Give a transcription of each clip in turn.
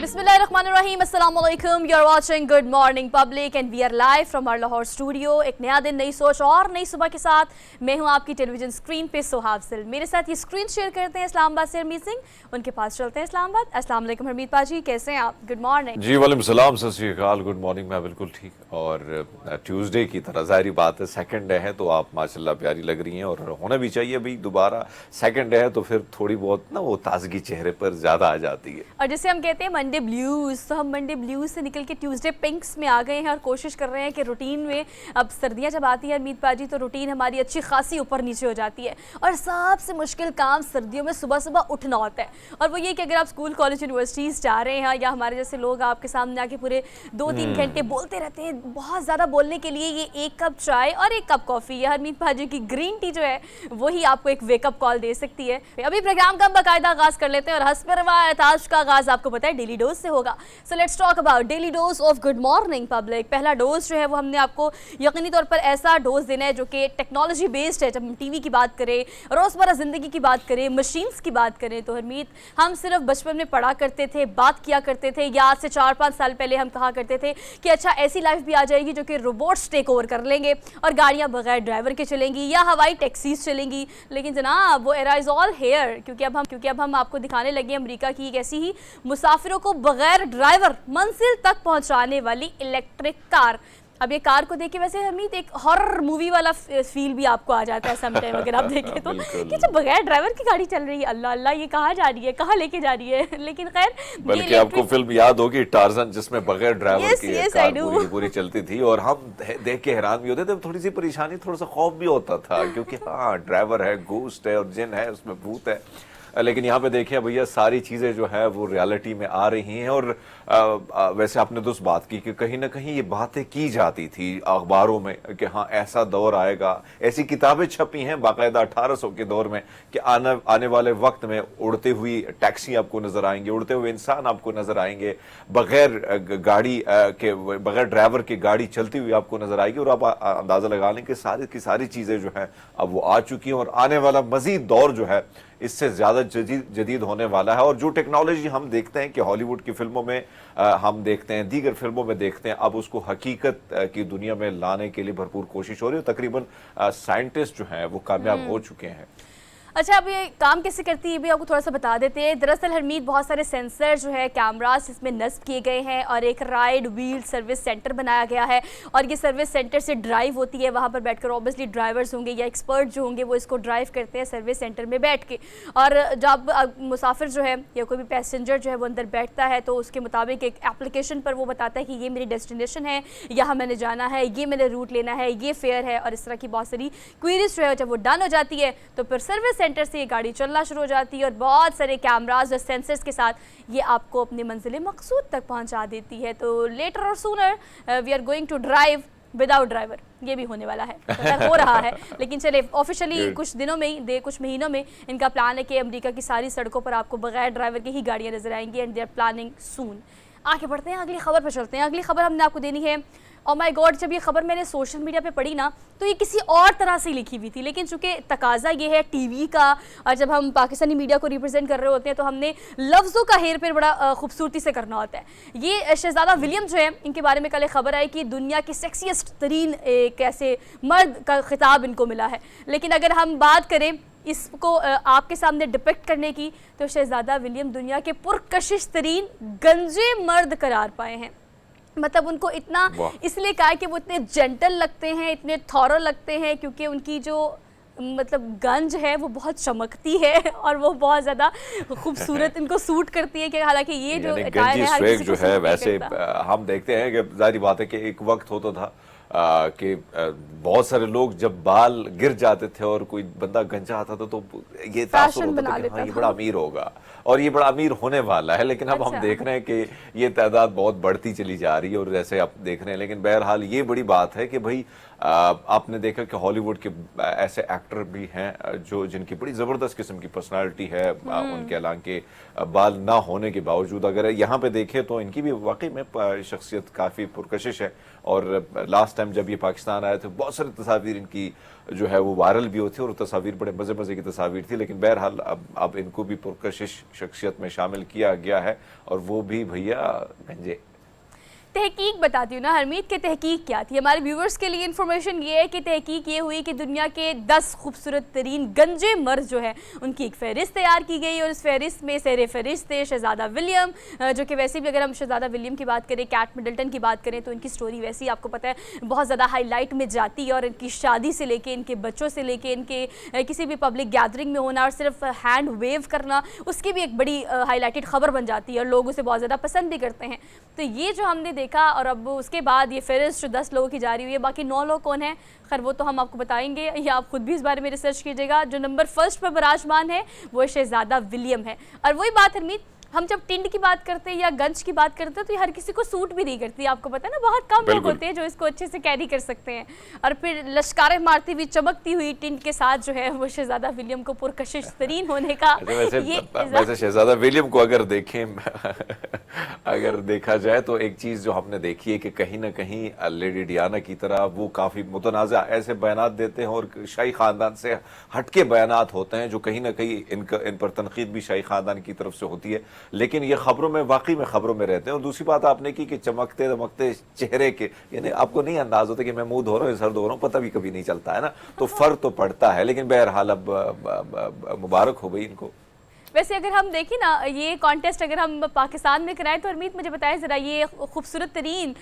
बिस्मिल्लाहिर्रहमानिर्रहीम, अस्सलाम वालेकुम। You are watching good morning public and we are live from our Lahore studio. एक नया दिन, नई सोच और नई सुबह के साथ मैं हूं आपकी टेलीविजन स्क्रीन पे सोहाब सिल। मेरे साथ ये स्क्रीन शेयर करते हैं इस्लामाबाद से हरमीत सिंह। उनके पास चलते हैं इस्लामाबाद। अस्सलाम वालेकुम हरमीत पाजी, कैसे हैं आप? Good morning. जी वालेकुम सलाम, सत श्री अकाल, गुड मॉर्निंग। मैं बिल्कुल ठीक और ट्यूसडे की तरह जाहिर बात है सेकंड डे है तो आप माशाल्लाह प्यारी लग रही हैं और होना भी चाहिए। भाई दोबारा सेकंड डे है तो फिर थोड़ी बहुत ना वो ताजगी चेहरे पर ज्यादा आ जाती है। और जैसे हम कहते हैं मंडे ब्लूज, तो हम मंडे ब्लूज से निकल के ट्यूसडे पिंक्स में आ गए हैं और कोशिश कर रहे हैं कि रूटीन में, अब सर्दियां जब आती है हरमीत पाजी तो रूटीन हमारी अच्छी खासी ऊपर नीचे हो जाती है। और सबसे मुश्किल काम सर्दियों में सुबह सुबह उठना होता है। और वो ये कि अगर आप स्कूल कॉलेज यूनिवर्सिटीज़ जा रहे हैं या हमारे जैसे लोग आपके सामने आके पूरे 2-3 घंटे बोलते रहते हैं, बहुत ज़्यादा बोलने के लिए ये एक कप चाय और एक कप कॉफ़ी या हरमीत पाजी की ग्रीन टी जो है वही आपको एक वेकअप कॉल दे सकती है। अभी प्रोग्राम का बाकायदा आगाज़ कर लेते हैं और हस्ब रवायत आज का आगाज़ आपको पता है डेली डोज से होगा। So let's talk about daily dose of good morning public. पहला डोज जो है वो हमने आपको यकीनी तौर पर ऐसा डोज देना है जो कि टेक्नोलॉजी बेस्ड है। जब हम टीवी की बात करें, रोज़मर्रा ज़िंदगी की बात करें, मशीन्स की बात करें, तो हरमीत हम सिर्फ बचपन में पढ़ा करते थे, बात किया करते थे, या आज से 4-5 साल पहले हम कहा करते थे कि अच्छा ऐसी लाइफ भी आ जाएगी जो कि रोबोट्स टेक ओवर कर लेंगे और गाड़ियाँ बगैर ड्राइवर के चलेंगी या हवाई टैक्सीज चलेंगी। लेकिन जनाब वो एरा इज़ ऑल हेयर, क्योंकि अब हम आपको दिखाने लगे अमेरिका की एक ऐसी ही मुसाफिरों को बगैर ड्राइवर मंजिल तक पहुंचाने वाली इलेक्ट्रिक कार। अब ये कार को देख के वैसे हरमीत एक हॉरर मूवी वाला फील भी आपको आ जाता है समटाइम अगर आप देखें तो, कि जब बगैर ड्राइवर की गाड़ी चल रही है, अल्लाह अल्लाह ये कहाँ जा रही है, कहाँ लेके जा रही है। लेकिन खैर बल्कि आपको फिल्म याद होगी टार्जन, जिसमें बगैर ड्राइवर की कार पूरी चलती थी और हम देख के हैरान भी होते थे। थोड़ी सी परेशानी, थोड़ा सा खौफ भी होता था क्योंकि हाँ ड्राइवर है, घोस्ट है और जिन है, उसमें भूत है। लेकिन यहाँ पे देखिए भैया सारी चीज़ें जो है वो रियलिटी में आ रही हैं। और वैसे आपने तो उस बात की कि कहीं ना कहीं ये बातें की जाती थी अखबारों में कि हाँ ऐसा दौर आएगा, ऐसी किताबें छपी हैं बाकायदा 1800 के दौर में कि आने वाले वक्त में उड़ती हुई टैक्सी आपको नजर आएंगे, उड़ते हुए इंसान आपको नजर आएंगे, बगैर गाड़ी के, बगैर ड्राइवर की गाड़ी चलती हुई आपको नजर आएगी। और आप अंदाजा लगा लें कि सारी की सारी चीज़ें जो हैं अब वो आ चुकी हैं और आने वाला मजीद दौर जो है इससे ज़्यादा जदीद होने वाला है। और जो टेक्नोलॉजी हम देखते हैं कि हॉलीवुड की फिल्मों में हम देखते हैं, दीगर फिल्मों में देखते हैं, अब उसको हकीकत की दुनिया में लाने के लिए भरपूर कोशिश हो रही है। तकरीबन साइंटिस्ट जो हैं वो कामयाब हो चुके हैं। अच्छा, अब ये काम कैसे करती है ये भी आपको थोड़ा सा बता देते हैं। दरअसल हरमीत बहुत सारे सेंसर जो है, कैमरास इसमें नस्ब किए गए हैं और एक राइड व्हील सर्विस सेंटर बनाया गया है। और ये सर्विस सेंटर से ड्राइव होती है, वहाँ पर बैठकर ऑब्वियसली ड्राइवर्स होंगे या एक्सपर्ट जो होंगे वो इसको ड्राइव करते हैं सर्विस सेंटर में बैठ के। और जब मुसाफिर जो है या कोई भी पैसेंजर जो है वो अंदर बैठता है तो उसके मुताबिक एक एप्लीकेशन पर वो बताता है कि ये मेरी डेस्टिनेशन है, यहाँ मैंने जाना है, ये मैंने रूट लेना है, ये फेयर है। और इस तरह की बहुत सारी क्वेरीज जो है जब वो डन हो जाती है तो फिर सर्विस सेंटर से ये गाड़ी चलना शुरू हो जाती है और बहुत सारे कैमरास और सेंसर्स के साथ ये आपको अपनी मंजिल मकसूद तक पहुंचा देती है। तो later or sooner we are going to drive without driver, ये भी होने वाला है, हो रहा है। लेकिन चले ऑफिशियली कुछ दिनों में ही, कुछ महीनों में इनका प्लान है कि अमेरिका की सारी सड़कों पर आपको बगैर ड्राइवर की ही गाड़ियाँ नजर आएंगी एंड दे आर प्लानिंग सून। आगे बढ़ते हैं, अगली खबर पर चलते हैं। अगली खबर हमने आपको देनी है, और माय गॉड जब ये खबर मैंने सोशल मीडिया पे पढ़ी ना तो ये किसी और तरह से लिखी हुई थी, लेकिन चूंकि तकाजा ये है टीवी का और जब हम पाकिस्तानी मीडिया को रिप्रेजेंट कर रहे होते हैं तो हमने लफ्ज़ों का हेर फेर बड़ा खूबसूरती से करना होता है। ये शहजादा विलियम जो है इनके बारे में कल एक खबर आई कि दुनिया की सेक्सीएस्ट तरीन एक ऐसे मर्द का खिताब इनको मिला है। लेकिन अगर हम बात करें इसको आपके सामने डिपिक्ट करने की तो शहजादा विलियम दुनिया के पुरकशिश तरीन गंजे मर्द करार पाए हैं। मतलब उनको इतना इसलिए कहा कि वो इतने जेंटल लगते हैं, इतने थॉरो लगते हैं क्योंकि उनकी जो मतलब गंज है वो बहुत चमकती है और वो बहुत ज़्यादा खूबसूरत इनको सूट करती है। कि हालांकि ये जो गंजी जो है वैसे हम देखते हैं कि जारी बात है कि एक वक्त होता था कि बहुत सारे लोग जब बाल गिर जाते थे और कोई बंदा गंजा आता था तो ये तासुर होता था कि हाँ ये बड़ा अमीर होगा और ये बड़ा अमीर होने वाला है। लेकिन अब हम देख रहे हैं कि ये तादाद बहुत बढ़ती चली जा रही है और जैसे आप देख रहे हैं। लेकिन बहरहाल ये बड़ी बात है कि भाई आपने देखा कि हॉलीवुड के ऐसे एक्टर भी हैं जो जिनकी बड़ी ज़बरदस्त किस्म की पर्सनालिटी है, उनके हालांकि बाल ना होने के बावजूद। अगर यहाँ पे देखें तो इनकी भी वाकई में शख्सियत काफ़ी पुरकशिश है। और लास्ट लास्ट टाइम जब ये पाकिस्तान आए थे बहुत सारी तस्वीर इनकी जो है वो वायरल भी होती है और तस्वीर बड़े मज़े मज़े की तस्वीर थी, लेकिन बहरहाल अब इनको भी पुरकशिश शख्सियत में शामिल किया गया है और वो भी भैया गंजे। तहकीक बताती हूँ ना हरमीत के तहकीक क्या थी हमारे व्यूवर्स के लिए। इन्फॉर्मेशन ये है कि तहकीक ये हुई कि दुनिया के 10 खूबसूरत तरीन गंजे मर्द जो है उनकी एक फ़हरिस्त तैयार की गई और इस फहरिस्त में सर फहरिस्त थे शहज़ादा विलियम, जो कि वैसे भी अगर हम शहज़ादा विलियम की बात करें, कैट मिडल्टन की बात करें तो इनकी स्टोरी वैसे ही आपको पता है बहुत ज़्यादा हाईलाइट में जाती है और इनकी शादी से लेके इनके बच्चों से लेके इनके किसी भी पब्लिक गैदरिंग में होना और सिर्फ हैंड वेव करना उसकी भी एक बड़ी हाईलाइटेड खबर बन जाती है और लोग उसे बहुत ज़्यादा पसंद भी करते हैं। तो ये जो हमने देखा और अब उसके बाद ये फहरिस्त 10 लोगों की जारी हुई है, बाकी 9 लोग कौन हैं खैर वो तो हम आपको बताएंगे या आप खुद भी इस बारे में रिसर्च कीजिएगा। जो नंबर 1 पर विराजमान है वो शहज़ादा विलियम है। और वही बात हरमीत, हम जब टिंड की बात करते हैं या गंज की बात करते हैं तो ये हर किसी को सूट भी नहीं करती, आपको पता है ना, बहुत कम लोग होते हैं जो इसको अच्छे से कैरी कर सकते हैं। और फिर लश्कारें मारती हुई चमकती हुई टिंड के साथ जो है वो शहज़ादा विलियम को पुरकशिश तरीन होने का वैसे शहज़ादा विलियम को अगर देखें अगर देखा जाए तो एक चीज जो हमने देखी है कि कहीं ना कहीं लेडी डियाना की तरह वो काफी मुतनाज़ा ऐसे बयानात देते हैं और शाही खानदान से हटके बयानात होते हैं जो कहीं ना कहीं इन पर तनकीद भी शाही खानदान की तरफ से होती है, लेकिन ये खबरों में वाकई में खबरों में रहते हैं। और दूसरी बात आपने की कि चमकते दमकते चेहरे के, यानी आपको नहीं अंदाज होता कि मैं मुंह धो रहा हूँ सर्द हो रहा हूँ, पता भी कभी नहीं चलता है ना, तो फर्क तो पड़ता है। लेकिन बहरहाल अब मुबारक हो गई इनको। वैसे अगर हम देखें ना ये कॉन्टेस्ट अगर हम पाकिस्तान में कराएं तो हरमीत मुझे बताएं ज़रा ये खूबसूरत तरीन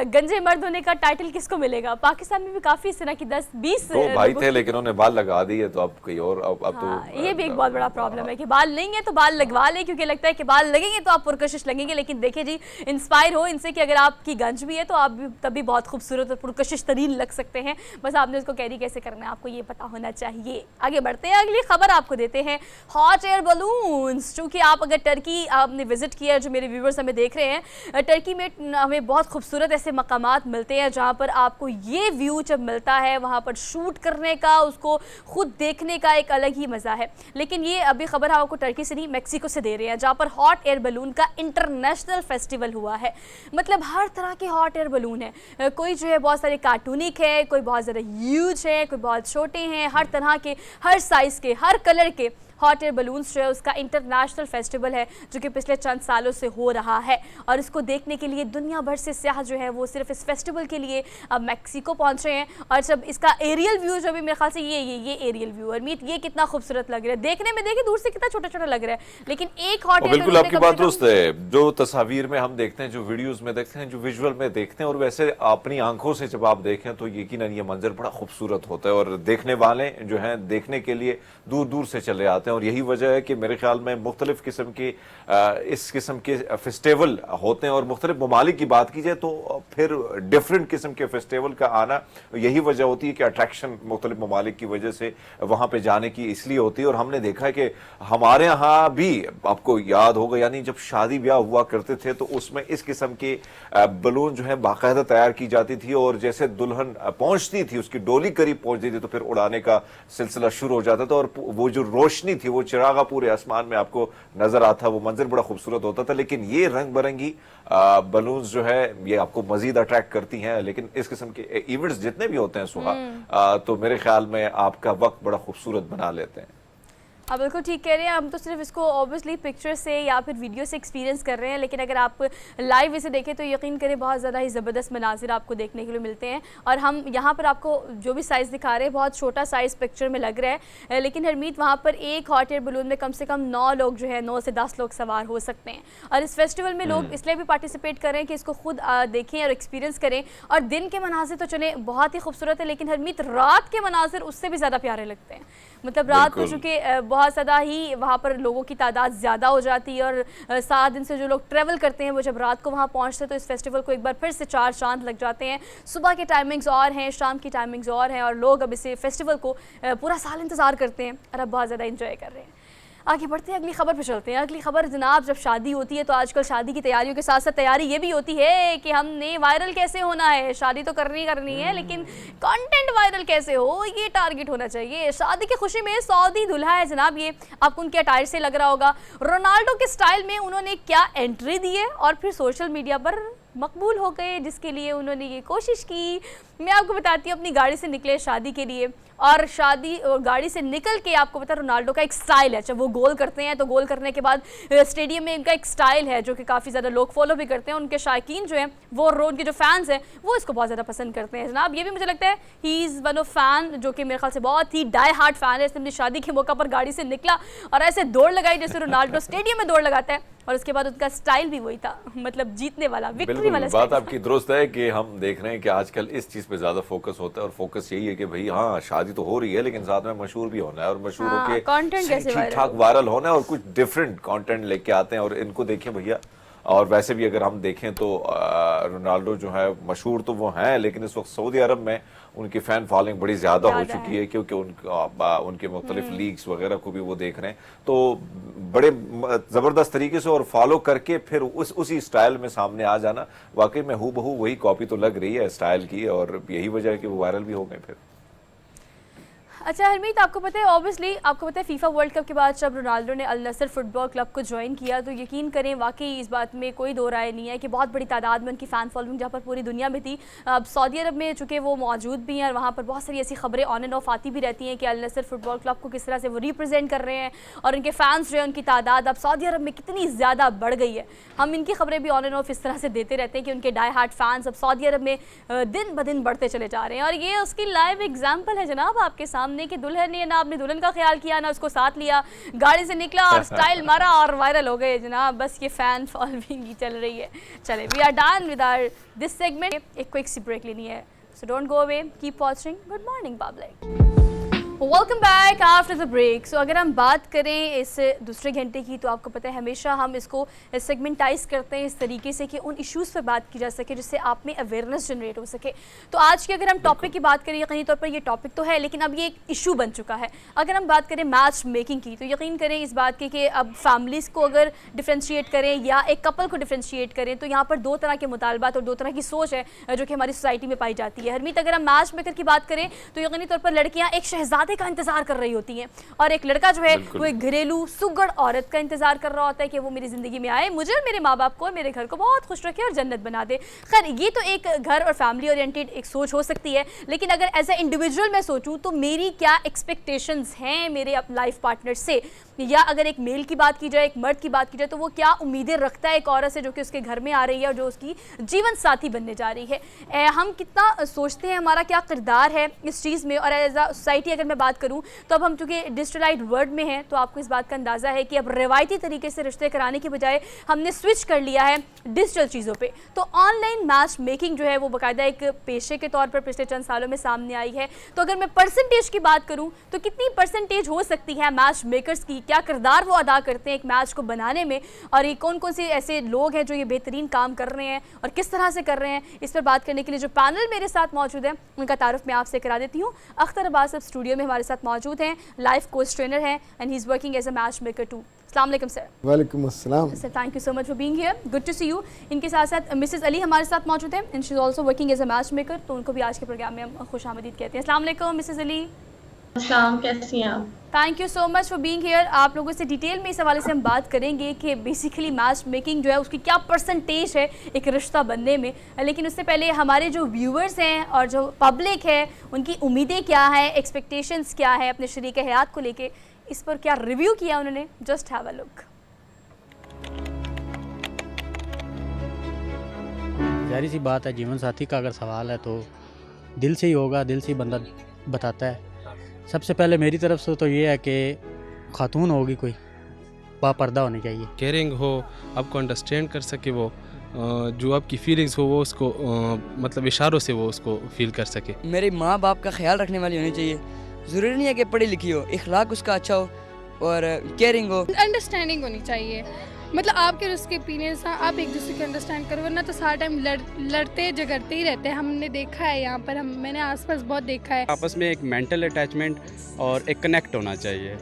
गंजे मर्द होने का टाइटल किसको मिलेगा? पाकिस्तान में भी काफ़ी इस तरह की 10-20 दो भाई थे लेकिन उन्होंने बाल लगा दिए तो अब कोई और अब हाँ, तो ये भी एक बहुत बड़ा प्रॉब्लम है कि बाल नहीं है तो बाल लगवा ले, क्योंकि लगता है कि बाल लगेंगे तो आप पुरकशिश लगेंगे। लेकिन देखिए जी, इंस्पायर हो इनसे कि अगर आपकी गंज भी है तो आप भी तभी बहुत खूबसूरत और पुरकशिश तरीन लग सकते हैं। बस आपने उसको कैरी कैसे करना है आपको ये पता होना चाहिए। आगे बढ़ते हैं, अगली खबर आपको देते हैं हॉट एयर बलून्स। चूँकि आप अगर टर्की आपने विजिट किया, जो मेरे व्यूवर्स हमें देख रहे हैं, टर्की में हमें बहुत खूबसूरत ऐसे मकामात मिलते हैं जहाँ पर आपको ये व्यू जब मिलता है वहाँ पर शूट करने का, उसको खुद देखने का एक अलग ही मज़ा है। लेकिन ये अभी खबर आपको टर्की से नहीं मैक्सिको से दे रहे हैं, जहाँ पर हॉट एयर बलून का इंटरनेशनल फेस्टिवल हुआ है। मतलब हर तरह के हॉट एयर बलून है, कोई जो है बहुत सारे कार्टूनिक है, कोई बहुत ज़्यादा ह्यूज है, कोई बहुत छोटे हैं, हर तरह के, हर साइज़ के, हर कलर के हॉट एयर बलून्स जो है उसका इंटरनेशनल फेस्टिवल है जो कि पिछले चंद सालों से हो रहा है। और इसको देखने के लिए दुनिया भर से सयाह जो है वो सिर्फ इस फेस्टिवल के लिए अब मैक्सिको पहुंच रहे हैं। और जब इसका एरियल व्यू जो भी मेरे ख्याल से ये एरियल व्यू और मीत ये कितना खूबसूरत लग रहा है देखने में, देखिए दूर से कितना छोटा छोटा लग रहा है, लेकिन एक हॉट एयर बिल्कुल आपकी बात दुरुस्त है। जो तस्वीर में हम देखते हैं, जो वीडियोस में देखते हैं, जो विजुअल में देखते हैं और वैसे अपनी आंखों से जब आप देखें तो यकीनन ये मंजर बड़ा खूबसूरत होता है और देखने वाले जो हैं देखने के लिए दूर दूर से चले आते हैं। और यही वजह है कि मेरे ख्याल में मुख्तलिफ किस्म के इस किस्म के फेस्टिवल होते हैं और मुख्तलिफ ममालिक की बात की जाए तो फिर डिफरेंट किस्म के फेस्टिवल का आना यही वजह होती है कि अट्रैक्शन मुख्तलिफ ममालिक की वजह से वहाँ पे जाने की इसलिए होती है। और हमने देखा है कि हमारे यहाँ भी आपको याद होगा, यानी जब शादी ब्याह हुआ करते थे तो उसमें इस किस्म के बलून जो है बाकायदा तैयार की जाती थी और जैसे दुल्हन पहुंचती थी उसकी डोली करीब पहुंचती थी तो फिर उड़ाने का सिलसिला शुरू हो जाता था और वो जो रोशनी थी वो चिरागा पूरे आसमान में आपको नजर आता, वो मंजर बड़ा खूबसूरत होता था। लेकिन ये रंग बिरंगी बलून्स जो है ये आपको मजीद अट्रैक्ट करती हैं। लेकिन इस किस्म के इवेंट्स जितने भी होते हैं सुहा तो मेरे ख्याल में आपका वक्त बड़ा खूबसूरत बना लेते हैं। आप बिल्कुल ठीक कह रहे हैं, हम तो सिर्फ इसको ऑब्वियसली पिक्चर से या फिर वीडियो से एक्सपीरियंस कर रहे हैं, लेकिन अगर आप लाइव इसे देखें तो यकीन करें बहुत ज़्यादा ही ज़बरदस्त मनाजिर आपको देखने के लिए मिलते हैं। और हम यहाँ पर आपको जो भी साइज़ दिखा रहे हैं बहुत छोटा साइज़ पिक्चर में लग रहा है, लेकिन हरमीत वहाँ पर एक हॉट एयर बलून में कम से कम 9 लोग जो है 9 से 10 लोग सवार हो सकते हैं। और इस फेस्टिवल में लोग इसलिए भी पार्टिसिपेट करें कि इसको खुद देखें और एक्सपीरियंस करें। और दिन के मनाजिर तो चले बहुत ही खूबसूरत है, लेकिन हरमीत रात के मनाजिर उससे भी ज़्यादा प्यारे लगते हैं। मतलब रात को चूँकि बहुत ज़्यादा ही वहाँ पर लोगों की तादाद ज़्यादा हो जाती है और 7 दिन से जो लोग ट्रैवल करते हैं वो जब रात को वहाँ पहुँचते हैं तो इस फेस्टिवल को एक बार फिर से 4 चांद लग जाते हैं। सुबह के टाइमिंग्स और हैं, शाम की टाइमिंग्स और हैं और लोग अब इसे फेस्टिवल को पूरा साल इंतज़ार करते हैं और अब बहुत ज़्यादा इंजॉय कर रहे हैं। आगे बढ़ते हैं, अगली खबर पर चलते हैं। अगली खबर जनाब, जब शादी होती है तो आजकल शादी की तैयारियों के साथ साथ तैयारी ये भी होती है कि हमने वायरल कैसे होना है। शादी तो करनी है लेकिन कंटेंट वायरल कैसे हो ये टारगेट होना चाहिए। शादी की खुशी में सऊदी दुल्हा है जनाब, ये आपको उनके अटायर से लग रहा होगा। रोनाल्डो के स्टाइल में उन्होंने क्या एंट्री दी है और फिर सोशल मीडिया पर मकबूल हो गए, जिसके लिए उन्होंने ये कोशिश की। मैं आपको बताती हूँ, अपनी गाड़ी से निकले शादी के लिए, और गाड़ी से निकल के आपको पता है रोनाल्डो का एक स्टाइल है, जब वो गोल करते हैं तो गोल करने के बाद स्टेडियम में इनका एक स्टाइल है जो कि काफ़ी ज़्यादा लोग फॉलो भी करते हैं। उनके शायकीन जो हैं वो, उनके जो फैंस हैं वो इसको बहुत ज़्यादा पसंद करते हैं जनाब। ये भी मुझे लगता है he is one of fan जो कि मेरे ख्याल से बहुत ही डाई हार्ट फैन है। इसने अपनी शादी के मौका पर गाड़ी से निकला और ऐसे दौड़ लगाई जैसे रोनाल्डो स्टेडियम में दौड़ लगाता है, और उसके बाद उनका स्टाइल भी वही था, मतलब जीतने वाला, विक्ट्री वाला। बात आपकी दुरुस्त है कि हम देख रहे हैं कि आजकल इस चीज पे ज्यादा फोकस होता है, और फोकस यही है कि भाई हाँ शादी तो हो रही है लेकिन साथ में मशहूर भी होना है, और मशहूर होके कंटेंट कैसे ठीक ठाक वायरल होना है, और कुछ डिफरेंट कंटेंट लेके आते हैं। और इनको देखें भैया, और वैसे भी अगर हम देखें तो रोनाल्डो जो है मशहूर तो वो हैं, लेकिन इस वक्त सऊदी अरब में उनकी फैन फॉलोइंग बड़ी ज्यादा हो चुकी है, क्योंकि उनके मुख्तलिफ लीग्स वगैरह को भी वो देख रहे हैं, तो बड़े जबरदस्त तरीके से और फॉलो करके फिर उसी स्टाइल में सामने आ जाना, वाकई में हूबहू वही कॉपी तो लग रही है स्टाइल की, और यही वजह है कि वो वायरल भी हो गए फिर। अच्छा हरमीत, आपको पता है ऑब्वियसली आपको पता है फीफा वर्ल्ड कप के बाद जब रोनाल्डो ने अल नसर फुटबॉल क्लब को ज्वाइन किया, तो यकीन करें वाकई इस बात में कोई दो राय नहीं है कि बहुत बड़ी तादाद में उनकी फ़ैन फॉलोइंग जहाँ पर पूरी दुनिया में थी। अब सऊदी अरब में चूँकि वो मौजूद भी हैं, और वहाँ पर बहुत सारी ऐसी खबरें ऑन एंड ऑफ आती भी रहती हैं कि अल नसर फुटबॉल क्लब को किस तरह से वो रिप्रेजेंट कर रहे हैं, और उनके फैंस जो है उनकी तादाद अब सऊदी अरब में कितनी ज़्यादा बढ़ गई है। हम इनकी खबरें भी ऑन एंड ऑफ इस तरह से देते रहते हैं कि उनके डाई हार्ट फैंस अब सऊदी अरब में दिन ब दिन बढ़ते चले जा रहे हैं, और ये उसकी लाइव एग्जाम्पल है जनाब आपके सामने कि दुल्हन ने ना अपने दुल्हन का ख्याल किया, ना उसको साथ लिया, गाड़ी से निकला और स्टाइल मारा और वायरल हो गए जनाब। बस ये फैन फॉलोइंग ही चल रही है। चले, we are done with our this segment. एक क्विक सी ब्रेक लेनी है, so don't go away, keep watching. Good morning public, welcome back after the break. So अगर हम बात करें इस दूसरे घंटे की, तो आपको पता है हमेशा हम इसको सेगमेंटाइज करते हैं इस तरीके से कि उन इश्यूज़ पर बात की जा सके जिससे आप में अवेयरनेस जनरेट हो सके। तो आज की अगर हम टॉपिक की बात करें, यकीनी तौर पर ये टॉपिक तो है लेकिन अब ये एक इशू बन चुका है। अगर हम बात करें मैच मेकिंग की, तो यकीन करें इस बात की कि अब फैमिलीज़ को अगर डिफ्रेंशिएट करें या एक कपल को डिफ्रेंशिएट करें, तो यहाँ पर दो तरह के मुतालबात और दो तरह की सोच है जो कि हमारी सोसाइटी में पाई जाती है। हरमीत, अगर हम मैच मेकर की बात करें तो यकीनी तौर पर लड़कियाँ एक शहजादे का इंतजार कर रही होती हैं, और एक लड़का जो है वो एक घरेलू सुगड़ औरत का इंतजार कर रहा होता है कि वो मेरी जिंदगी में आए, मुझे और मेरे माँ बाप को और मेरे घर को बहुत खुश रखे और जन्नत बना दे। खैर, ये तो एक घर और फैमिली ओरिएंटेड एक सोच हो सकती है, लेकिन अगर एज ए इंडिविजुअल मैं सोचूं तो मेरी क्या एक्सपेक्टेशंस हैं मेरे अपने लाइफ पार्टनर से, या अगर एक मेल की बात की जाए, एक मर्द की बात की जाए, तो वो क्या उम्मीदें रखता है एक औरत से जो कि उसके घर में आ रही है और जो उसकी जीवन साथी बनने जा रही है। हम कितना सोचते हैं, हमारा क्या किरदार है इस चीज़ में। और एज अ सोसाइटी अगर मैं बात करूं तो अब हम चूँकि डिजिटलाइज्ड वर्ल्ड में हैं, तो आपको इस बात का अंदाज़ा है कि अब रिवायती तरीके से रिश्ते कराने की बजाय हमने स्विच कर लिया है डिजिटल चीज़ों पर। तो ऑनलाइन मैच मेकिंग जो है वो बाकायदा एक पेशे के तौर पर पिछले चंद सालों में सामने आई है। तो अगर मैं परसेंटेज की बात करूँ तो कितनी परसेंटेज हो सकती है मैच मेकर्स की, क्या किरदार वो अदा करते हैं एक मैच को बनाने में, और ये कौन कौन से ऐसे लोग हैं जो ये बेहतरीन काम कर रहे हैं और किस तरह से कर रहे हैं, इस पर बात करने के लिए जो पैनल मेरे साथ मौजूद है उनका तारुफ मैं आपसे करा देती हूँ। अख्तर अब्बास अब स्टूडियो में हमारे साथ मौजूद हैं, लाइफ कोच ट्रेनर हैं, and he is working as a match maker too. अस्सलाम वालेकुम सर। वालेकुम अस्सलाम sir, thank you so much for being here, good to see you. इनके साथ साथ मिसेस अली हमारे साथ मौजूद हैं, and she is also working as a match maker, तो उनको भी आज के प्रोग्राम में हम खुशामदीद कहते हैं। अस्सलाम वालेकुम मिसेस अली। शाम, कैसी हैं आप? Thank you so much for being here. आप लोगों से डिटेल में इस हवाले से हम बात करेंगे कि बेसिकली मैच मेकिंग जो है उसकी क्या परसेंटेज है एक रिश्ता बनने में, लेकिन उससे पहले हमारे जो व्यूअर्स हैं और जो पब्लिक है उनकी उम्मीदें क्या है, एक्सपेक्टेशंस क्या है अपने शरीक हयात को लेके, इस पर क्या रिव्यू किया उन्होंने, जस्ट हैव अ लुक। जाहिर सी बात है, जीवन साथी का अगर सवाल है तो दिल से ही होगा, दिल से ही बंदा बताता है। सबसे पहले मेरी तरफ से तो ये है कि खातून होगी कोई बापर्दा होनी चाहिए, केयरिंग हो, आपको अंडरस्टैंड कर सके, वो जो आपकी फीलिंग्स हो वो उसको मतलब इशारों से वो उसको फील कर सके। मेरे माँ बाप का ख्याल रखने वाली होनी चाहिए, ज़रूरी नहीं है कि पढ़ी लिखी हो, इखलाक उसका अच्छा हो और केयरिंग हो। अंडरस्टैंडिंग होनी चाहिए, मतलब आपके और उसके ओपिनियंस हैं, आप एक दूसरे को अंडरस्टैंड करो, वरना तो सारा टाइम लड़ते झगड़ते ही रहते हैं। हमने देखा है यहाँ पर, मैंने आसपास बहुत देखा है। आपस में एक मेंटल अटैचमेंट और एक कनेक्ट होना चाहिए।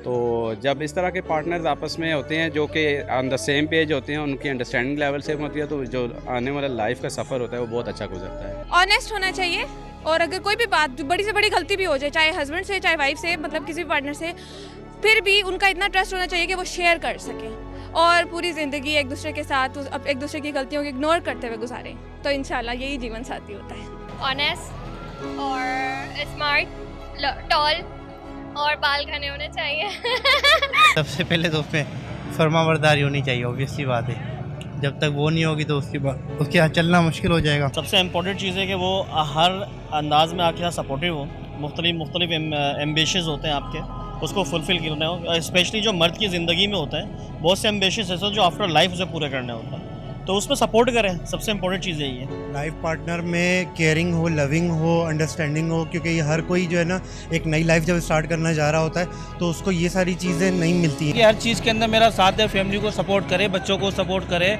तो जब इस तरह के पार्टनर्स आपस में होते हैं जो कि ऑन द सेम पेज होते हैं, उनकी अंडरस्टैंडिंग लेवल सेम होती है, तो जो आने वाला लाइफ का सफ़र होता है वो बहुत अच्छा गुजरता है। ऑनेस्ट होना चाहिए, और अगर कोई भी बात बड़ी से बड़ी गलती भी हो जाए, चाहे हस्बैंड से चाहे वाइफ से, मतलब किसी भी पार्टनर से, फिर भी उनका इतना ट्रस्ट होना चाहिए कि वो शेयर कर सकें। और पूरी ज़िंदगी एक दूसरे के साथ एक दूसरे की गलतियों को इग्नोर करते हुए गुजारें, तो इंशाल्लाह यही जीवन साथी होता है। ऑनेस्ट और स्मार्ट, टॉल और बाल घने होने चाहिए। सबसे पहले तो उसमें फरमाबरदारी होनी चाहिए, ऑब्वियसली बात है। जब तक वो नहीं होगी तो उसके यहाँ चलना मुश्किल हो जाएगा। सबसे इम्पोर्टेंट चीज़ है कि वो हर अंदाज में आपके साथ सपोर्टिव हो, मुख्तलिफ एम्बिशंस होते हैं आपके, उसको फुलफ़िल करना हो। स्पेशली जो मर्द की ज़िंदगी में होता है, बहुत से एम्बिशंस ऐसे जो आफ्टर लाइफ उसे पूरे करना होता है, तो उसमें सपोर्ट करें। सबसे इम्पोर्टेंट चीज़ यही है। लाइफ पार्टनर में केयरिंग हो, लविंग हो, अंडरस्टैंडिंग हो, क्योंकि हर कोई जो है ना एक नई लाइफ जब स्टार्ट करना जा रहा होता है तो उसको ये सारी चीज़ें नहीं मिलती हैं। हर चीज़ के अंदर मेरा साथ है, फैमिली को सपोर्ट करे, बच्चों को सपोर्ट करे,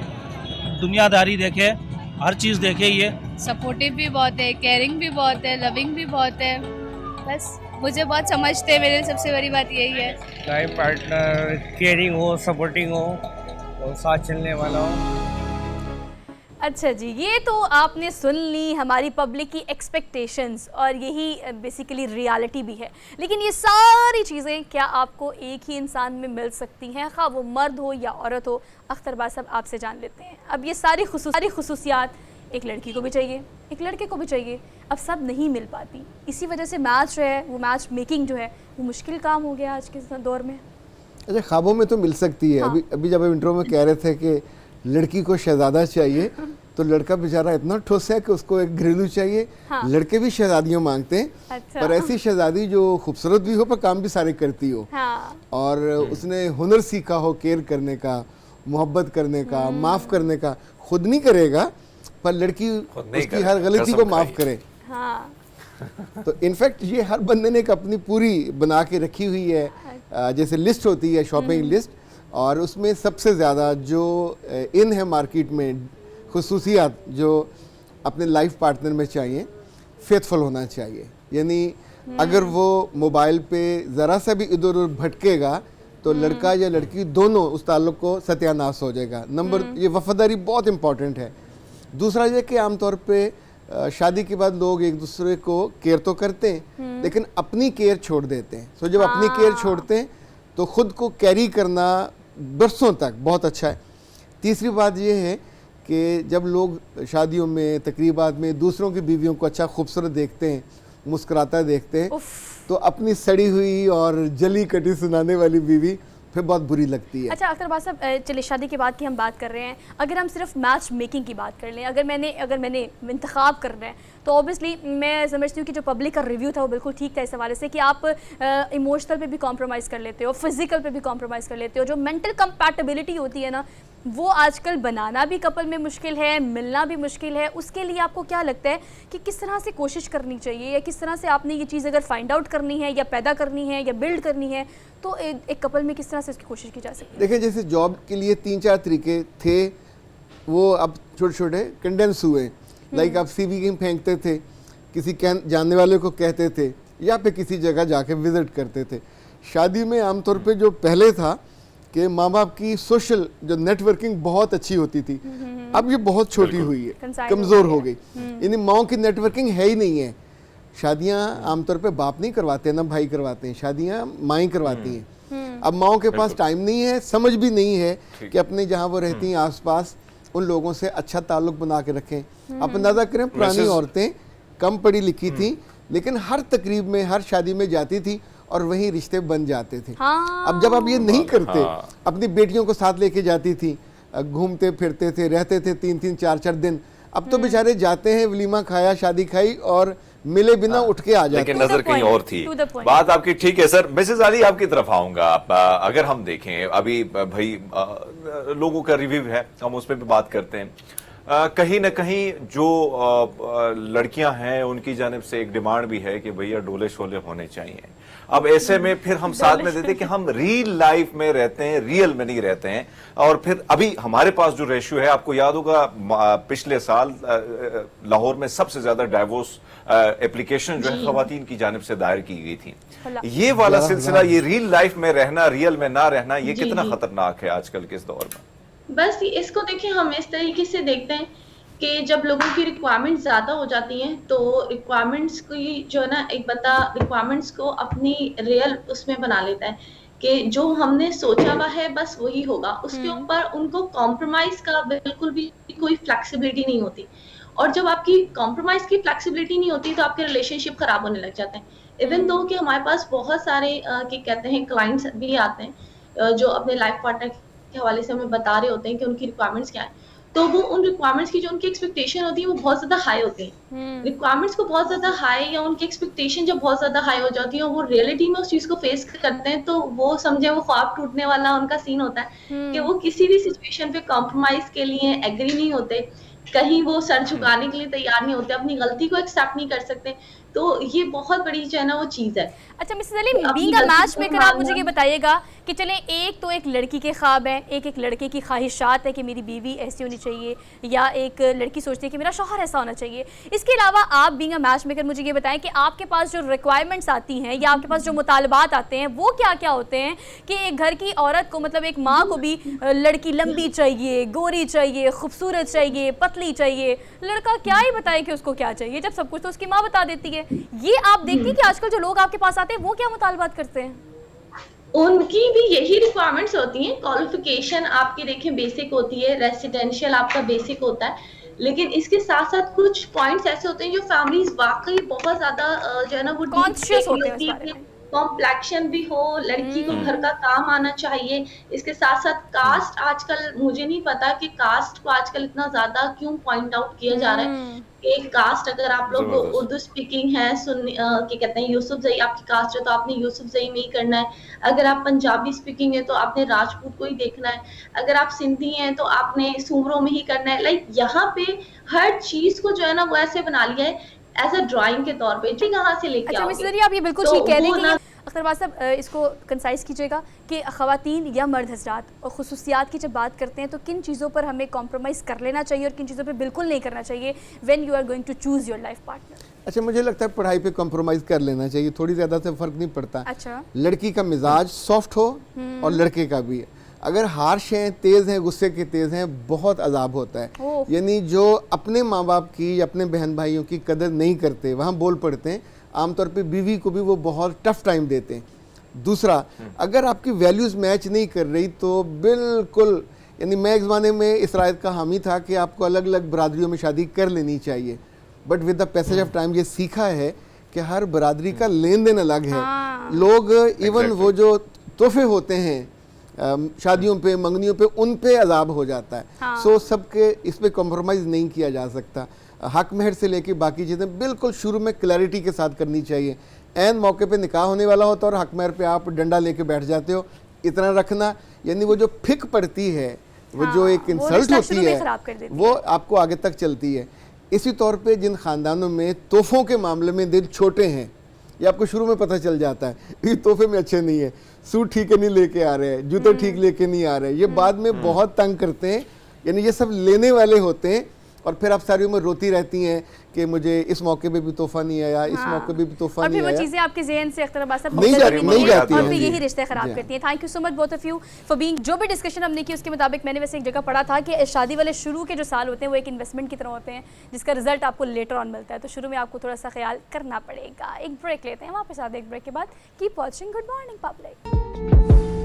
दुनियादारी देखे, हर चीज़ देखे। ये सपोर्टिव भी बहुत है, केयरिंग भी बहुत है, लविंग भी बहुत है। बस मुझे बहुत समझते हैं, मेरे सबसे बड़ी बात यही है। लाइफ पार्टनर केयरिंग हो, सपोर्टिंग हो और साथ चलने वाला हो। अच्छा जी, ये तो आपने सुन ली हमारी पब्लिक की एक्सपेक्टेशंस, और यही बेसिकली रियलिटी भी है। लेकिन ये सारी चीज़ें क्या आपको एक ही इंसान में मिल सकती हैं, खा वो मर्द हो या औरत हो? अख्तरबाज साहब आपसे जान लेते हैं। अब ये सारी खुसूसियात एक लड़की को भी चाहिए, एक लड़के को भी चाहिए, अब सब नहीं मिल पाती। इसी वजह से मैच जो है, वो मैच मेकिंग जो है, वो मुश्किल काम हो गया आज के दौर में। अच्छा, ख्वाबों में तो मिल सकती है। हाँ। अभी जब इंट्रो में कह रहे थे कि लड़की को शहजादा चाहिए, तो लड़का बेचारा इतना ठोस है कि उसको एक घरेलू चाहिए। हाँ। लड़के भी शहजादियों मांगते हैं। अच्छा। पर ऐसी शहजादी जो खूबसूरत भी हो पर काम भी सारे करती हो। हाँ। और उसने हुनर सीखा हो केयर करने का, मोहब्बत करने का, माफ़ करने का। खुद नहीं करेगा पर लड़की उसकी हर गलती को माफ़ करे। हाँ। तो इनफैक्ट ये हर बंदे ने एक अपनी पूरी बना के रखी हुई है, जैसे लिस्ट होती है, शॉपिंग लिस्ट, और उसमें सबसे ज़्यादा जो इन है मार्केट में खुसूसियात जो अपने लाइफ पार्टनर में चाहिए, फेथफुल होना चाहिए। यानी अगर वो मोबाइल पे ज़रा सा भी इधर उधर भटकेगा तो लड़का या लड़की दोनों उस ताल्लुक़ को सत्यानाश हो जाएगा। ये वफादारी बहुत इम्पॉर्टेंट है। दूसरा ये कि आमतौर पे शादी के बाद लोग एक दूसरे को केयर तो करते हैं लेकिन अपनी केयर छोड़ देते हैं। सो जब अपनी केयर छोड़ते हैं तो ख़ुद को कैरी करना बरसों तक बहुत अच्छा है। तीसरी बात ये है कि जब लोग शादियों में, तकरीबात में दूसरों की बीवियों को अच्छा खूबसूरत देखते हैं, मुस्कुराता देखते हैं, तो अपनी सड़ी हुई और जली कटी सुनाने वाली बीवी फिर बहुत बुरी लगती है। अच्छा अख्तरबाज साहब, चलिए शादी के बाद की हम बात कर रहे हैं। अगर हम सिर्फ मैच मेकिंग की बात कर लें, अगर मैंने इंतखाब करना है, तो ऑब्वियसली मैं समझती हूँ कि जो पब्लिक का रिव्यू था वो बिल्कुल ठीक था इस हवाले से कि आप इमोशनल पे भी कॉम्प्रोमाइज़ कर लेते हो, फिजिकल पे भी कॉम्प्रोमाइज़ कर लेते हो। जो मेंटल कंपैटिबिलिटी होती है ना, वो आजकल बनाना भी कपल में मुश्किल है, मिलना भी मुश्किल है। उसके लिए आपको क्या लगता है कि किस तरह से कोशिश करनी चाहिए, या किस तरह से आपने ये चीज़ अगर फाइंड आउट करनी है या पैदा करनी है या बिल्ड करनी है, तो एक कपल में किस तरह से उसकी कोशिश की जा सकती है? देखिए, जैसे जॉब के लिए 3-4 तरीके थे, वो अब छोटे छोटे कंडेंस हुए। लाइक आप CV कहीं फेंकते थे, किसी जानने वाले को कहते थे, या फिर किसी जगह जाके विजिट करते थे। शादी में आमतौर पे जो पहले था कि माँ बाप की सोशल जो नेटवर्किंग बहुत अच्छी होती थी, अब ये बहुत छोटी हुई है, कमज़ोर हो गई। यानी माँ की नेटवर्किंग है ही नहीं है। शादियाँ आमतौर पे बाप नहीं करवाते, ना भाई करवाते हैं, शादियाँ माँ ही करवाती हैं। अब माँओं के पास टाइम नहीं है, समझ भी नहीं है कि अपने जहाँ वो रहती हैं आसपास उन लोगों से अच्छा ताल्लुक बना के रखें। आप अंदाज़ा करें, पुरानी औरतें कम पढ़ी लिखी थी लेकिन हर तकरीब में, हर शादी में जाती थी और वहीं रिश्ते बन जाते थे। अब जब आप ये नहीं करते, अपनी बेटियों को साथ लेके जाती थी, घूमते फिरते थे, रहते थे 3-3, 4-4 दिन। अब तो बेचारे जाते हैं, वलीमा खाया, शादी खाई और मिले बिना उठ के आ जाते। लेकिन नजर कहीं और थी। बात आपकी ठीक है सर। मिसेस अली, आपकी तरफ आऊंगा। अगर हम देखें, अभी भाई लोगों का रिव्यू है, हम उस पर भी बात करते हैं। कहीं ना कहीं जो लड़कियां हैं उनकी जानिब से एक डिमांड भी है कि भैया डोले शोले होने चाहिए। अब ऐसे में फिर हम साथ में देते कि हम रियल लाइफ में रहते हैं, रियल में नहीं रहते हैं। और फिर अभी हमारे पास जो रेशियो है, आपको याद होगा पिछले साल लाहौर में सबसे ज्यादा डाइवोर्स एप्लीकेशन जो है खवातीन की जानिब से दायर की गई थी। ये वाला सिलसिला, ये रियल लाइफ में रहना, रियल में ना रहना, ये कितना खतरनाक है आजकल के इस दौर में? बस इसको देखिए, हम इस तरीके से देखते हैं कि जब लोगों की रिक्वायरमेंट्स ज़्यादा हो जाती हैं तो रिक्वायरमेंट्स की जो है ना, एक बंदा रिक्वायरमेंट्स को अपनी रियल उसमें बना लेता है कि जो हमने सोचा हुआ है बस वही होगा, उसके ऊपर उनको कॉम्प्रोमाइज का बिल्कुल भी कोई फ्लेक्सिबिलिटी नहीं होती। और जब आपकी कॉम्प्रोमाइज की फ्लेक्सिबिलिटी नहीं होती तो आपके रिलेशनशिप खराब होने लग जाते हैं। इवन दो कि हमारे पास बहुत सारे क्या कहते हैं क्लाइंट्स भी आते हैं जो अपने लाइफ पार्टनर के हवाले से हमें बता रहे होते हैं कि उनकी रिक्वायरमेंट्स क्या है, तो वो उन रिक्वायरमेंट्स की जो उनकी एक्सपेक्टेशन होती है वो बहुत ज्यादा हाई होती है। रिक्वायरमेंट्स को बहुत ज्यादा हाई या उनकी एक्सपेक्टेशन जब बहुत ज्यादा हाई हो जाती है और वो रियलिटी में उस चीज को फेस करते हैं तो वो समझे वो ख्वाब टूटने वाला उनका सीन होता है कि वो किसी भी सिचुएशन पे कॉम्प्रोमाइज के लिए एग्री नहीं होते, कहीं वो सर झुकाने के लिए तैयार नहीं होते, अपनी गलती को एक्सेप्ट नहीं कर सकते। तो ये बहुत बड़ी जो है ना वो चीज है। अच्छा Mrs Ali, being a match maker आप मुझे ये बताइएगा कि चले एक तो एक लड़की के ख्वाब हैं, एक लड़के की ख्वाहिशात है कि मेरी बीवी ऐसी होनी चाहिए, या एक लड़की सोचती है कि मेरा शौहर ऐसा होना चाहिए। इसके अलावा आप बीइंग अ मैच मेकर मुझे ये बताएं कि आपके पास जो रिक्वायरमेंट्स आती हैं या आपके पास जो मुतालबात आते हैं वो क्या क्या होते हैं कि एक घर की औरत को, मतलब एक माँ को भी लड़की लंबी चाहिए, गोरी चाहिए, खूबसूरत चाहिए, पतली चाहिए, लड़का क्या ही बताए कि उसको क्या चाहिए जब सब कुछ तो उसकी माँ बता देती है। ये आप देखती हैं कि आजकल जो लोग आपके पास आते हैं वो क्या मुतालबात करते हैं? उनकी भी यही रिक्वायरमेंट्स होती हैं। क्वालिफिकेशन आपकी देखें बेसिक होती है, रेसिडेंशियल आपका बेसिक होता है, लेकिन इसके साथ साथ कुछ पॉइंट्स ऐसे होते हैं जो फैमिलीज वाकई बहुत ज्यादा जो है ना वो कॉन्शियस होते हैं। कॉम्प्लेक्शन भी हो, लड़की को घर का काम आना चाहिए। इसके साथ साथ कास्ट, आजकल मुझे नहीं पता कि कास्ट को आजकल इतना ज्यादा क्यों पॉइंट आउट किया जा रहा है। एक कास्ट, अगर आप लोग उर्दू स्पीकिंग है, क्या कहते हैं यूसुफ जई आपकी कास्ट है तो आपने यूसुफ जई में ही करना है। अगर आप पंजाबी स्पीकिंग है तो आपने राजपूत को ही देखना है। अगर आप सिंधी हैं तो आपने सूमरों में ही करना है। लाइक यहाँ पे हर चीज को जो है ना वो ऐसे बना लिया है एज अ ड्राइंग के तौर पे। कहाँ से लेके अच्छा मिसेस अली, आप ये बिल्कुल ठीक कह रहे हैं कि अख्तर साहब इसको कंसाइज कीजिएगा कि ख़वातीन या मर्द हज़रात और ख़ुसूसियात की जब बात करते हैं तो किन चीज़ों पर हमें कॉम्प्रोमाइज़ कर लेना चाहिए और किन चीज़ों पे बिल्कुल नहीं करना चाहिए when you are going to choose your life partner? अच्छा, मुझे लगता है पढ़ाई पे कॉम्प्रोमाइज़ कर लेना चाहिए, थोड़ी ज़्यादा से फ़र्क नहीं पड़ता। अच्छा, लड़की का मिजाज सॉफ्ट हो और लड़के का भी। अगर हार्श हैं, तेज़ हैं, गुस्से के तेज़ हैं, बहुत अजाब होता है। यानी जो अपने माँ बाप की, अपने बहन भाइयों की कदर नहीं करते, वहाँ बोल पड़ते हैं, आमतौर पे बीवी को भी वो बहुत टफ टाइम देते हैं। दूसरा, अगर आपकी वैल्यूज़ मैच नहीं कर रही तो बिल्कुल, यानी मैं एक ज़माने में इस रायत का हामी था कि आपको अलग अलग बरादरियों में शादी कर लेनी चाहिए, but with the passage of time ये सीखा है कि हर बरादरी का लेन देन अलग है। लोग इवन वो जो तोहफे होते हैं शादियों पे, मंगनियों पे, उन पे अजाब हो जाता है। सो सबके इस पे कॉम्प्रोमाइज़ नहीं किया जा सकता। हक महर से लेके बाकी चीज़ें बिल्कुल शुरू में क्लैरिटी के साथ करनी चाहिए। ऐन मौके पे निकाह होने वाला होता है और हक महर पे आप डंडा लेके बैठ जाते हो, इतना रखना, यानी वो जो फिक पड़ती है, वो जो एक इंसल्ट होती है, वो आपको आगे तक चलती है। इसी तौर पे जिन ख़ानदानों में तोहफ़ों के मामले में दिल छोटे हैं, ये आपको शुरू में पता चल जाता है, ये तोहफे में अच्छे नहीं है, सूट ठीक नहीं लेके आ रहे हैं, जूते ठीक लेके नहीं आ रहे, ये बाद में बहुत तंग करते हैं। यानी ये सब लेने वाले होते हैं और फिर आप सारी उम्र रोती रहती हैं कि मुझे इस मौके पे भी तोहफा नहीं आया, इस मौके पे भी तोहफा नहीं आया। और फिर वो चीज़ें आपके ज़हन से अख्तर अब्बास साहब नहीं जाती और फिर यही रिश्ते खराब करती हैं। Thank you so much both of you for being. जो भी डिस्कशन हमने की उसके मुताबिक मैंने वैसे एक जगह पढ़ा था कि शादी वाले शुरू के जो साल होते हैं वो एक इन्वेस्टमेंट की तरह होते हैं जिसका रिजल्ट आपको लेटर ऑन मिलता है, तो शुरू में आपको थोड़ा सा ख्याल करना पड़ेगा। एक ब्रेक लेते हैं, वापस आते हैं एक ब्रेक के बाद। Keep watching good morning public.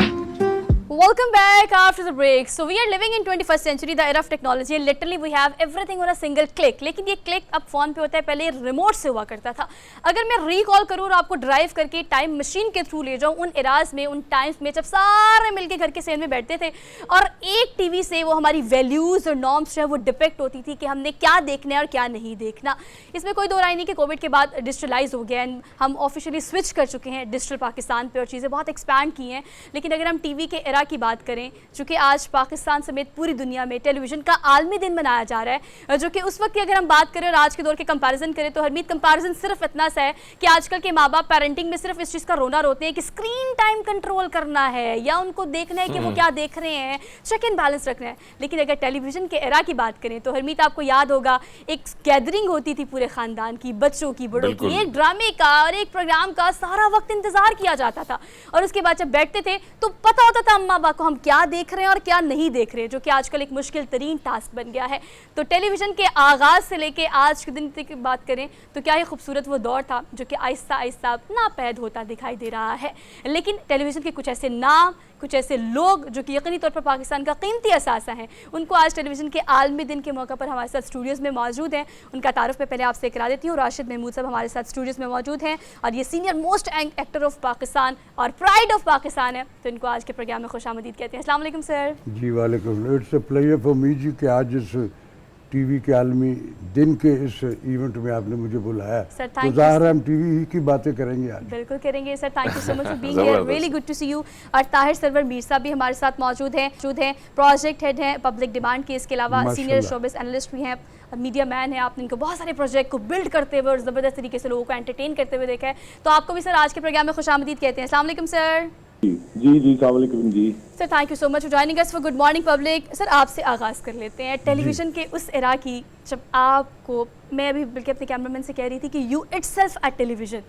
Welcome back after the break. So we are living in 21st century, the era of technology. Literally we have everything on a single click. लेकिन ये क्लिक अब phone पे होता है, पहले remote से हुआ करता था। अगर मैं रिकॉल करूँ और आपको ड्राइव करके टाइम मशीन के थ्रू ले जाऊँ उन एराज में, उन टाइम्स में जब सारे मिलके घर के सेन में बैठते थे और एक टीवी से वो हमारी वैल्यूज़ और नॉर्म्स जो है वो डिपेक्ट होती थी कि हमने क्या देखना है और क्या नहीं देखना। इसमें कोई दो राय नहीं कि कोविड के बाद डिजिटलाइज हो गया, हम ऑफिशियली स्विच कर चुके हैं डिजिटल पाकिस्तान पे और चीज़ें बहुत एक्सपैंड की हैं। लेकिन अगर हम टीवी के एरा की बात करें, चूँकि आज पाकिस्तान समेत पूरी दुनिया में टेलीविज़न का आलमी दिन मनाया जा रहा है, जो कि उस वक्त की अगर हम बात करें और आज के दौर के कंपैरिजन करें तो हरमीत कंपैरिजन सिर्फ इतना सा है कि आजकल के माँ बाप पेरेंटिंग में सिर्फ इस चीज़ का रोना रोते हैं कि स्क्रीन टाइम कंट्रोल करना है या उनको देखना है कि वो क्या देख रहे हैं, चेक एंड बैलेंस रखना है। लेकिन अगर टेलीविज़न के एरा की बात करें तो हरमीत आपको याद होगा एक गैदरिंग होती थी पूरे ख़ानदान की, बच्चों की, बड़ों की, एक ड्रामे का और एक प्रोग्राम का सारा वक्त इंतज़ार किया जाता था और उसके बाद जब बैठते थे तो पता होता था माँ बाप को हम क्या देख रहे हैं और क्या नहीं देख रहे हैं, जो कि आजकल एक मुश्किल तरीन टास्क बन गया है। तो टेलीविज़न के आगाज़ से लेके आज के दिन तक की बात करें तो क्या ही खूबसूरत वो दौर था जो कि आहिस्ता आहिस्ता नापैद होता दिखाई दे रहा है। लेकिन टेलीविज़न के कुछ ऐसे नाम, कुछ ऐसे लोग जो कि यकीनी तौर पर पाकिस्तान का कीमती असासा हैं, उनको आज टेलीविज़न के आलमी दिन के मौके पर हमारे साथ स्टूडियोज़ में मौजूद हैं। उनका तारुफ मैं पहले आपसे करा देती हूँ। राशिद महमूद साहब हमारे साथ स्टूडियोज़ में मौजूद हैं और ये senior most actor of Pakistan और प्राइड ऑफ पाकिस्तान है, तो इनको आज के प्रोग्राम में खुशामदीद कहते हैं। अस्सलाम वालेकुम सर। जी वालेकुम। It's a pleasure for me जी कि आज इस टीवी के आलमी दिन के इस इवेंट में आपने मुझे बुलाया, तो ज़ाहिर हम टीवी ही की बातें करेंगे आज। बिल्कुल करेंगे sir. Thank you so much for being here, really good to see you. और ताहिर सरवर मीर साहब भी हमारे साथ मौजूद हैं, प्रोजेक्ट हेड हैं पब्लिक डिमांड के, इसके अलावा सीनियर शोबिस एनालिस्ट भी हैं, मीडिया मैन है। आपने इनको बहुत सारे प्रोजेक्ट को बिल्ड करते हुए और ज़बरदस्त तरीके से लोगों को एंटरटेन करते हुए देखा है, तो आपको भी सर आज के प्रोग्राम में खुशामदीद कहते हैं। अस्सलाम वालेकुम सर। जी अस्सलाम वालेकुम जी sir, thank you so much for joining us for good morning public. Sir, आपसे आगाज़ कर लेते हैं टेलीविज़न के उस एरा की जब आपको, मैं अभी बल्कि अपने कैमरामैन से कह रही थी कि यू इटसेल्फ एट टेलीविज़न,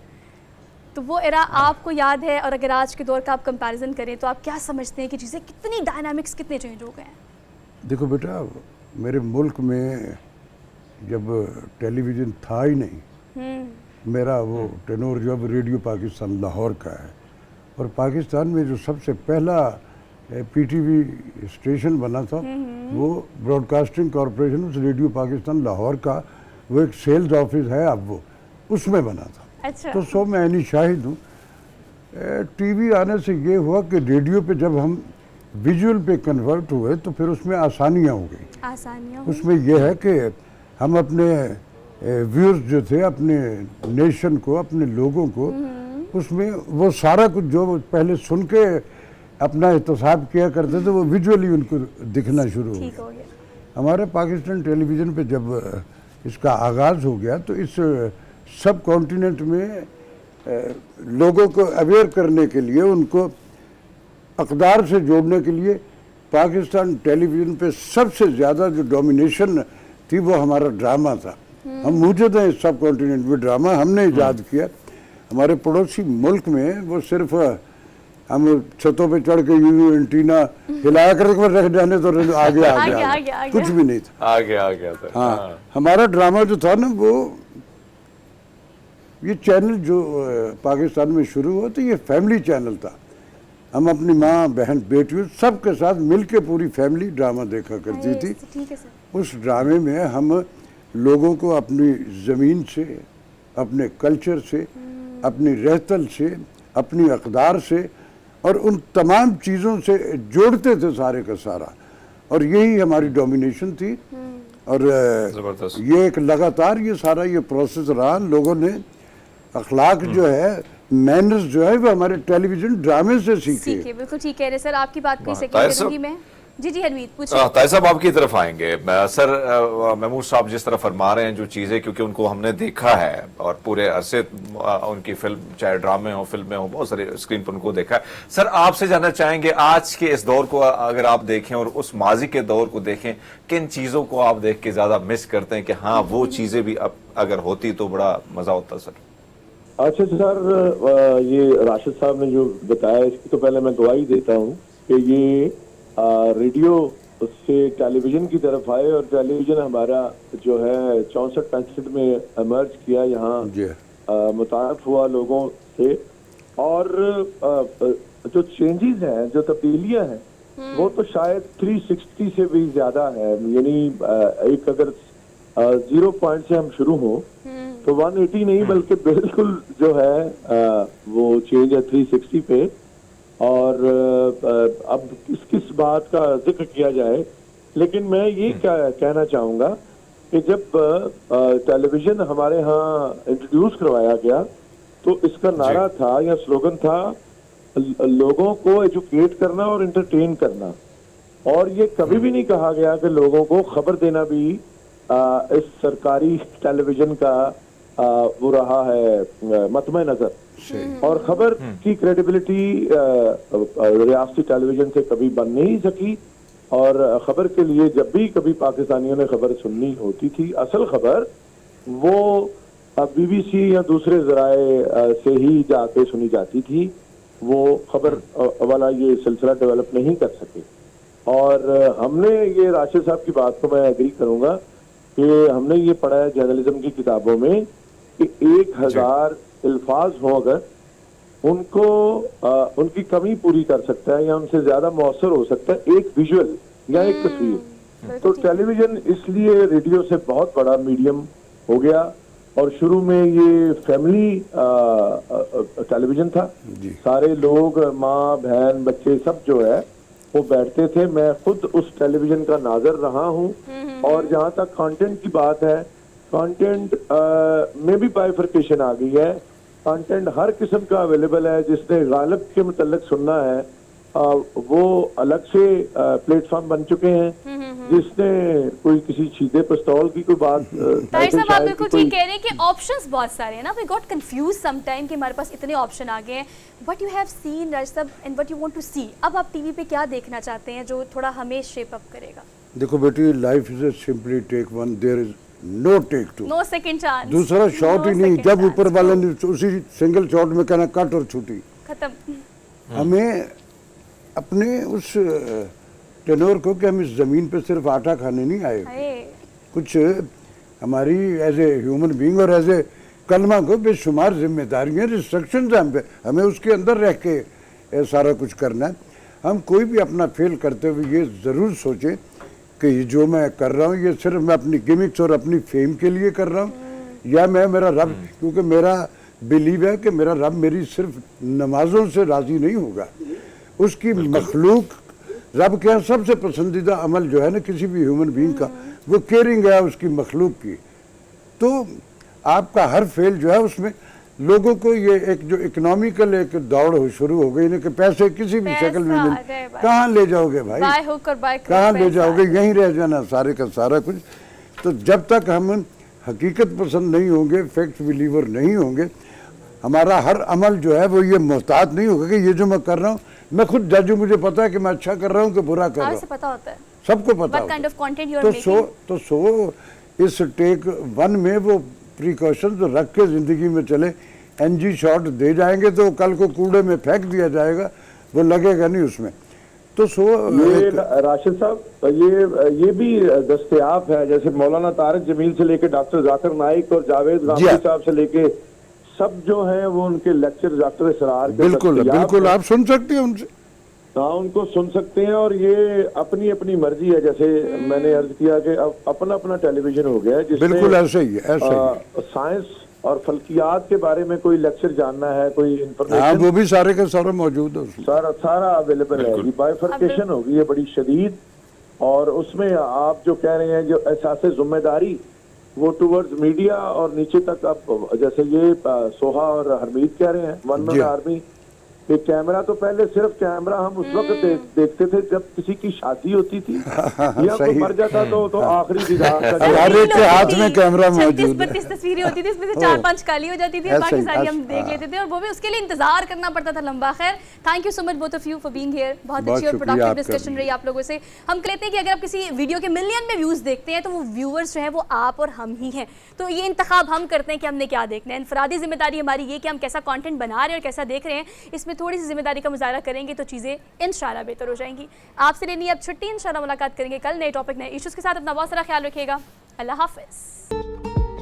तो वो एरा आपको याद है? और अगर आज के दौर का आप कंपैरिजन करें तो आप क्या समझते हैं कि चीज़ें कितनी डायनामिक्स कितने चेंज हो गए हैं? देखो बेटा, मेरे मुल्क में जब टेलीविज़न था ही नहीं, मेरा वो टेनोर जो अब रेडियो पाकिस्तान लाहौर का है, और पाकिस्तान में जो सबसे पहला पीटीवी स्टेशन बना था वो ब्रॉडकास्टिंग कॉरपोरेशन, उस रेडियो पाकिस्तान लाहौर का वो एक सेल्स ऑफिस है अब, वो उसमें बना था। अच्छा। तो सो मैं यानी शाहिद हूँ। टीवी आने से ये हुआ कि रेडियो पे जब हम विजुअल पे कन्वर्ट हुए तो फिर उसमें आसानियाँ हो गई। उसमें यह है कि हम अपने व्यूअर्स जो थे, अपने नेशन को, अपने लोगों को, उसमें वो सारा कुछ जो पहले सुन के अपना एहतसाब किया करते थे वो विजुअली उनको दिखना शुरू हो गया। हमारे पाकिस्तान टेलीविज़न पे जब इसका आगाज़ हो गया तो इस सब कॉन्टिनेंट में लोगों को अवेयर करने के लिए, उनको अक़दार से जोड़ने के लिए पाकिस्तान टेलीविज़न पे सबसे ज़्यादा जो डोमिनेशन थी वो हमारा ड्रामा था। हम मौजूद हैं इस सब कॉन्टिनेंट में, ड्रामा हमने ईजाद किया। हमारे पड़ोसी मुल्क में वो सिर्फ हम छतों पे चढ़ के यूं एंटीना हिलाया कर रख जाने तो आगे आ गया, कुछ भी नहीं था, आ गया था। हाँ, हमारा ड्रामा जो था ना, वो ये चैनल जो पाकिस्तान में शुरू हुआ तो ये फैमिली चैनल था। हम अपनी माँ, बहन, बेटियों सबके साथ मिल के पूरी फैमिली ड्रामा देखा करती थी। उस ड्रामे में हम लोगों को अपनी ज़मीन से, अपने कल्चर से, अपनी रहतल से, अपनी अक़दार से और उन तमाम चीज़ों से जोड़ते थे सारे का सारा, और यही हमारी डोमिनेशन थी। और ये एक लगातार ये सारा ये प्रोसेस रहा। लोगों ने अखलाक जो है, मैनर्स जो है, वो हमारे टेलीविज़न ड्रामे से सीखे। बिल्कुल ठीक कह रहे सर, आपकी बात को करूंगी मैं। जी हरमीत पूछिए। ताहिर साहब आपकी तरफ आएंगे। सर, महमूद साहब जिस तरह फरमा रहे हैं जो चीज़ें, क्योंकि उनको हमने देखा है और पूरे अरसे उनकी फिल्म, चाहे ड्रामे हो, फिल्में हो, बहुत सारे स्क्रीन पर उनको देखा है। सर, आपसे जानना चाहेंगे आज के इस दौर को अगर आप देखें और उस माजी के दौर को देखें, किन चीज़ों को आप देख के ज़्यादा मिस करते हैं कि हाँ वो चीज़ें भी अब अगर होती तो बड़ा मज़ा होता? सर अच्छा सर, ये राशिद साहब ने जो बताया इसकी तो पहले मैं गवाही देता हूँ कि ये रेडियो उससे टेलीविज़न की तरफ आए, और टेलीविज़न हमारा जो है 64-65 में इमर्ज किया, यहाँ मुतारफ हुआ लोगों से। और जो चेंजेस हैं, जो तब्दीलियाँ हैं, वो तो शायद 360 से भी ज़्यादा है। यानी एक अगर 0 पॉइंट से हम शुरू हों तो 180 नहीं बल्कि बिल्कुल जो है वो चेंज है 360 पे। और अब किस बात का जिक्र किया जाए, लेकिन मैं ये कहना चाहूँगा कि जब टेलीविज़न हमारे यहाँ इंट्रोड्यूस करवाया गया तो इसका नारा था या स्लोगन था, लोगों को एजुकेट करना और एंटरटेन करना। और ये कभी भी नहीं कहा गया कि लोगों को खबर देना भी इस सरकारी टेलीविज़न का वो रहा है मतमे नज़र। और खबर की क्रेडिबिलिटी रियासती टेलीविज़न से कभी बन नहीं सकी। और खबर के लिए जब भी कभी पाकिस्तानियों ने खबर सुननी होती थी, असल खबर वो BBC या दूसरे ज़राए से ही जाके सुनी जाती थी। वो खबर वाला ये सिलसिला डेवलप नहीं कर सके। और हमने ये राशिद साहब की बात को मैं एग्री करूंगा कि हमने ये पढ़ा है जर्नलिज्म की किताबों में कि 1000 अल्फाज हो अगर उनको उनकी कमी पूरी कर सकता है या उनसे ज्यादा मौसर हो सकता है एक विजुअल या एक तस्वीर। तो टेलीविजन इसलिए रेडियो से बहुत बड़ा मीडियम हो गया और शुरू में ये फैमिली टेलीविजन था। सारे लोग माँ बहन बच्चे सब जो है वो बैठते थे। मैं खुद उस टेलीविजन का नाज़र रहा हूँ। और जहाँ तक कंटेंट की बात है, कंटेंट में भी बाइफर्केशन आ गई है। कंटेंट हर किस्म का अवेलेबल है। जिसने गालिब के मुतल्लिक सुनना है वो अलग से प्लेटफॉर्म बन चुके हैं। जिसने कोई किसी सीधे पिस्तौल की कोई बात साहब आप बिल्कुल ठीक कह रहे हैं कि ऑप्शंस बहुत सारे हैं ना। We got confuse some time कि हमारे पास इतने ऑप्शन आ गए हैं। What you have seen Raj Sahab and what you want to see, अब आप टीवी पे क्या देखना चाहते हैं जो थोड़ा हमें शेप अप करेगा? देखो बेटी, life is simply take one, there is no take two, no second chance. दूसरा शॉट ही नहीं। जब ऊपर वाले ने उसी सिंगल शॉट में कहना कट और छुट्टी खत्म। हमें अपने उस टेनोर को कि हम इस ज़मीन पे सिर्फ आटा खाने नहीं आए, कुछ हमारी एज ए ह्यूमन बीइंग और एज ए कलमा को बेशुमार जिम्मेदारियाँ रिस्ट्रिक्शंस हैं हम पे। हमें उसके अंदर रह के सारा कुछ करना है। हम कोई भी अपना फेल करते हुए ये ज़रूर सोचें कि ये जो मैं कर रहा हूँ ये सिर्फ मैं अपनी गिमिक्स और अपनी फेम के लिए कर रहा हूँ या मैं मेरा रब, क्योंकि मेरा बिलीव है कि मेरा रब मेरी सिर्फ नमाजों से राज़ी नहीं होगा। उसकी मखलूक रब के यहाँ सबसे पसंदीदा अमल जो है ना किसी भी ह्यूमन बीइंग का, वो केयरिंग है उसकी मखलूक की। तो आपका हर फेल जो है उसमें लोगों को ये एक जो इकोनॉमिकल एक दौड़ हो शुरू हो गई ना कि पैसे किसी भी शक्ल में मिल, कहाँ ले जाओगे भाई, कहाँ ले जाओगे, यहीं रह जाना सारे का सारा कुछ। तो जब तक हम हकीकत पसंद नहीं होंगे, फैक्ट बिलीवर नहीं होंगे, हमारा हर अमल जो है वो ये मोहतात नहीं होगा कि ये जो मैं कर रहा हूँ, मैं खुद जज हूँ, मुझे पता है कि मैं अच्छा कर रहा हूँ कि बुरा कर रहा हूँ, पता होता है, सबको पता होता है। तो इस टेक वन में वो प्रिकॉशंस रख के जिंदगी में चले। एनजी शॉट दे जाएंगे तो कल को कूड़े में फेंक दिया जाएगा, वो लगेगा नहीं उसमें। तो ये राशिद साहब ये भी दस्तयाब है। जैसे मौलाना तारिक जमील से लेके डॉक्टर जाकिर नाइक और जावेद गांधी साहब से लेके सब जो है वो उनके लेक्चर डॉक्टर इसरार के बिल्कुल आप सुन सकते हैं उनसे। हाँ, उनको सुन सकते हैं। और ये अपनी अपनी मर्जी है। जैसे मैंने अर्ज किया कि अब अपना अपना टेलीविजन हो गया है जिसमें बिल्कुल ऐसे ही है। साइंस और फल्कियात के बारे में कोई लेक्चर जानना है, कोई इंफॉर्मेशन, वो भी सारे का सारा मौजूद है, सारा अवेलेबल है। बाइफर्केशन होगी ये बड़ी शदीद। और उसमें आप जो कह रहे हैं जो एहसास जिम्मेदारी वो टूवर्ड्स मीडिया और नीचे तक, अब जैसे ये सोहा और हरमीत कह रहे हैं वन मैन आर्मी, ये कैमरा तो पहले सिर्फ कैमरा हम उस वक्त देखते थे जब किसी की शादी होती थी या कोई मर जाता तो आखिरी हमारे के हाथ में कैमरा मौजूद है। 36 तस्वीरें होती थी, इसमें से 4-5 काली हो जाती थी, बाकी सारी हम देख लेते थे और वो भी उसके लिए इंतजार करना पड़ता था लंबा। खैर, thank you so much both of you for being here. बहुत अच्छी और प्रोडक्टिव डिस्कशन रही आप लोगों से। हम कहते हैं कि अगर आप किसी वीडियो के मिलियन में व्यूज देखते हैं तो वो व्यूअर्स जो है वो आप और हम ही हैं। तो ये इंतखाब हम करते हैं कि हमने क्या देखना है। इनफरादी जिम्मेदारी हमारी ये कि हम कैसा कंटेंट बना रहे हैं और कैसा देख रहे हैं, इसमें थोड़ी सी जिम्मेदारी का मुजाहरा करेंगे तो चीज़ें इंशाल्लाह बेहतर हो जाएंगी। आपसे लेनी अब छुट्टी, इंशाल्लाह मुलाकात करेंगे कल नए टॉपिक नए इश्यूज़ के साथ। अपना बहुत सारा ख्याल रखिएगा। अल्लाह हाफिज़।